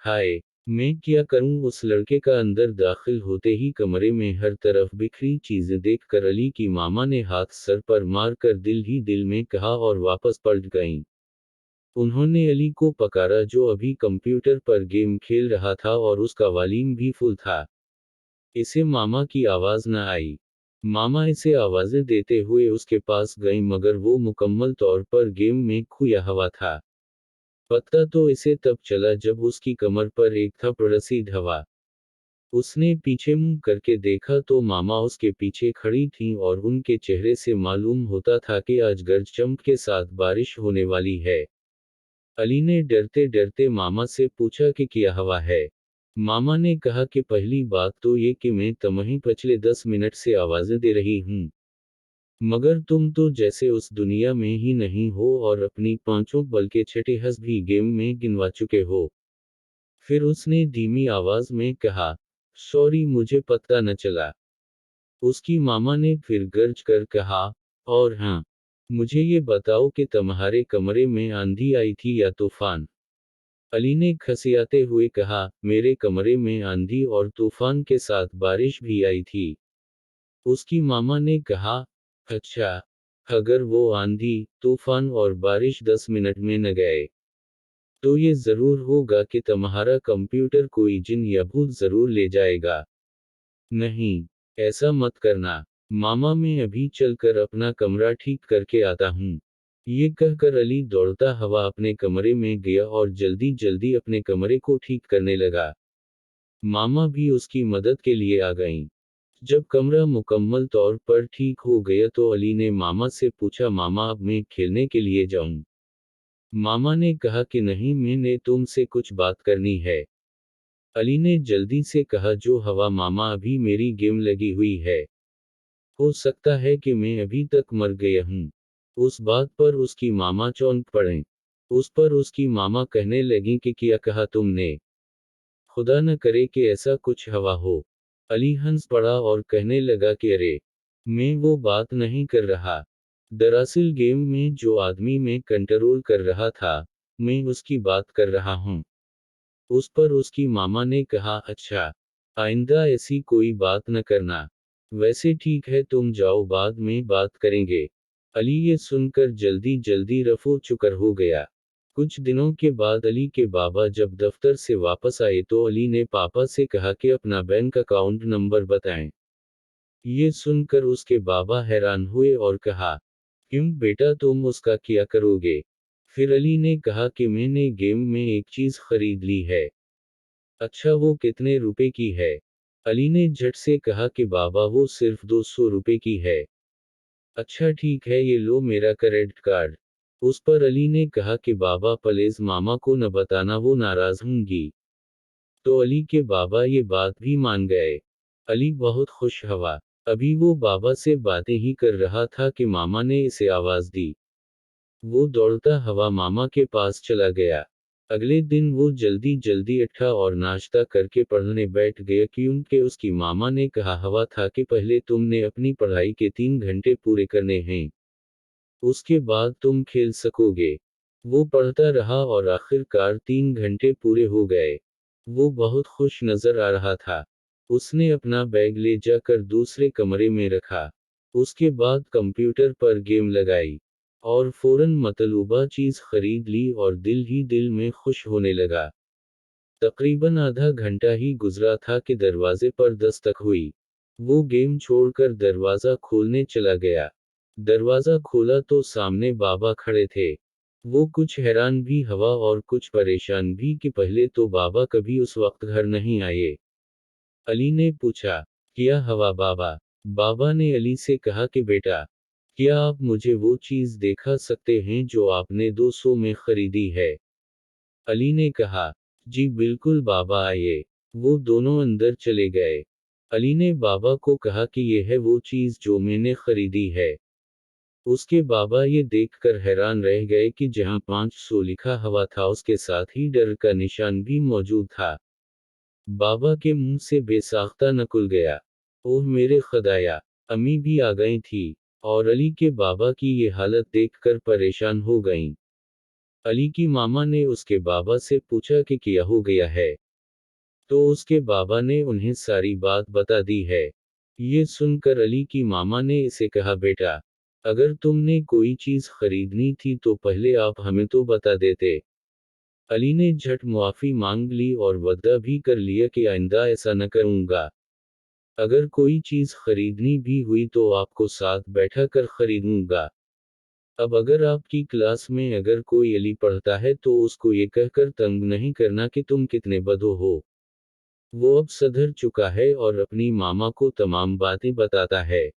हाय, मैं क्या करूं। उस लड़के का अंदर दाखिल होते ही कमरे में हर तरफ बिखरी चीजें देखकर अली की मामा ने हाथ सर पर मारकर दिल ही दिल में कहा और वापस पलट गईं। उन्होंने अली को पकारा जो अभी कंप्यूटर पर गेम खेल रहा था और उसका वॉल्यूम भी फुल था। इसे मामा की आवाज न आई। मामा इसे आवाजें देते हुए उसके पास गईं मगर वो मुकम्मल तौर पर गेम में खोया हुआ था। पता तो इसे तब चला जब उसकी कमर पर एक थप्पड़ रसीद हवा। उसने पीछे मुंह करके देखा तो मामा उसके पीछे खड़ी थीं और उनके चेहरे से मालूम होता था कि आज गरज चमक के साथ बारिश होने वाली है। अली ने डरते डरते मामा से पूछा कि क्या हवा है। मामा ने कहा कि पहली बात तो ये कि मैं तुम्हें पिछले 10 मिनट से आवाजें दे रही हूँ, मगर तुम तो जैसे उस दुनिया में ही नहीं हो और अपनी पांचों बल्कि छठे हंस भी गेम में गिनवा चुके हो। फिर उसने धीमी आवाज में कहा, सॉरी मुझे पता न चला। उसकी मामा ने फिर गर्ज कर कहा, और हाँ, मुझे ये बताओ कि तुम्हारे कमरे में आंधी आई थी या तूफान। अली ने खसियाते हुए कहा, मेरे कमरे में आंधी और तूफान के साथ बारिश भी आई थी। उसकी मामा ने कहा, अच्छा, अगर वो आंधी, तूफान और बारिश 10 मिनट में न गए तो ये जरूर होगा कि तुम्हारा कंप्यूटर कोई जिन या भूत जरूर ले जाएगा। नहीं, ऐसा मत करना। मामा मैं अभी चलकर अपना कमरा ठीक करके आता हूँ। ये कहकर अली दौड़ता हुआ अपने कमरे में गया और जल्दी जल्दी अपने कमरे को ठीक करने लगा। मामा भी उसकी मदद के लिए आ गईं। जब कमरा मुकम्मल तौर पर ठीक हो गया तो अली ने मामा से पूछा, मामा अब मैं खेलने के लिए जाऊं। मामा ने कहा कि नहीं, मैंने तुमसे कुछ बात करनी है। अली ने जल्दी से कहा, जो हवा मामा अभी मेरी गेम लगी हुई है। हो सकता है कि मैं अभी तक मर गया हूँ। उस बात पर उसकी मामा चौंक पड़े। उस पर उसकी मामा कहने लगी कि क्या कहा तुमने। खुदा न करे कि ऐसा कुछ हवा हो। अली हंस पड़ा और कहने लगा कि अरे, मैं वो बात नहीं कर रहा। दरअसल गेम में जो आदमी मैं कंट्रोल कर रहा था, मैं उसकी बात कर रहा हूँ। उस पर उसकी मामा ने कहा, अच्छा, आइंदा ऐसी कोई बात न करना। वैसे ठीक है, तुम जाओ, बाद में बात करेंगे। अली ये सुनकर जल्दी जल्दी रफू चुकर हो गया। कुछ दिनों के बाद अली के बाबा जब दफ्तर से वापस आए तो अली ने पापा से कहा कि अपना बैंक अकाउंट नंबर बताएं। ये सुनकर उसके बाबा हैरान हुए और कहा, क्यों बेटा, तुम उसका क्या करोगे। फिर अली ने कहा कि मैंने गेम में एक चीज खरीद ली है। अच्छा, वो कितने रुपए की है। अली ने झट से कहा कि बाबा वो सिर्फ 200 रुपए की है। अच्छा ठीक है, ये लो मेरा क्रेडिट कार्ड। उस पर अली ने कहा कि बाबा प्लीज मामा को न बताना, वो नाराज होंगी। तो अली के बाबा ये बात भी मान गए। अली बहुत खुश हुआ। अभी वो बाबा से बातें ही कर रहा था कि मामा ने इसे आवाज दी। वो दौड़ता हुआ मामा के पास चला गया। अगले दिन वो जल्दी जल्दी उठा और नाश्ता करके पढ़ने बैठ गया क्योंकि उसकी मामा ने कहा हुआ था कि पहले तुमने अपनी पढ़ाई के 3 घंटे पूरे करने हैं, उसके बाद तुम खेल सकोगे। वो पढ़ता रहा और आखिरकार 3 घंटे पूरे हो गए। वो बहुत खुश नजर आ रहा था। उसने अपना बैग ले जाकर दूसरे कमरे में रखा। उसके बाद कंप्यूटर पर गेम लगाई और फौरन मतलूबा चीज खरीद ली और दिल ही दिल में खुश होने लगा। तकरीबन आधा घंटा ही गुजरा था कि दरवाजे पर दस्तक हुई। वो गेम छोड़कर दरवाजा खोलने चला गया। दरवाजा खोला तो सामने बाबा खड़े थे। वो कुछ हैरान भी हुआ और कुछ परेशान भी कि पहले तो बाबा कभी उस वक्त घर नहीं आए। अली ने पूछा, क्या हुआ बाबा। बाबा ने अली से कहा कि बेटा, क्या आप मुझे वो चीज दिखा सकते हैं जो आपने 200 में खरीदी है। अली ने कहा, जी बिल्कुल बाबा, आइए। वो दोनों अंदर चले गए। अली ने बाबा को कहा कि यह है वो चीज जो मैंने खरीदी है। उसके बाबा ये देखकर हैरान रह गए कि जहां 500 लिखा हुआ था उसके साथ ही डर का निशान भी मौजूद था। बाबा के मुंह से बेसाख्ता नकुल गया। ओह मेरे खुदाया, अम्मी भी आ गई थी और अली के बाबा की ये हालत देखकर परेशान हो गईं। अली की मामा ने उसके बाबा से पूछा कि क्या हो गया है। तो उसके बाबा ने उन्हें सारी बात बता दी है। ये सुनकर अली की मामा ने इसे कहा, बेटा, अगर तुमने कोई चीज खरीदनी थी तो पहले आप हमें तो बता देते। अली ने झट मुआफी मांग ली और वादा भी कर लिया कि आइंदा ऐसा न करूंगा। अगर कोई चीज खरीदनी भी हुई तो आपको साथ बैठा कर खरीदूंगा। अब अगर आपकी क्लास में अगर कोई अली पढ़ता है तो उसको ये कहकर तंग नहीं करना कि तुम कितने बधो हो। वो अब सधर चुका है और अपनी मामा को तमाम बातें बताता है।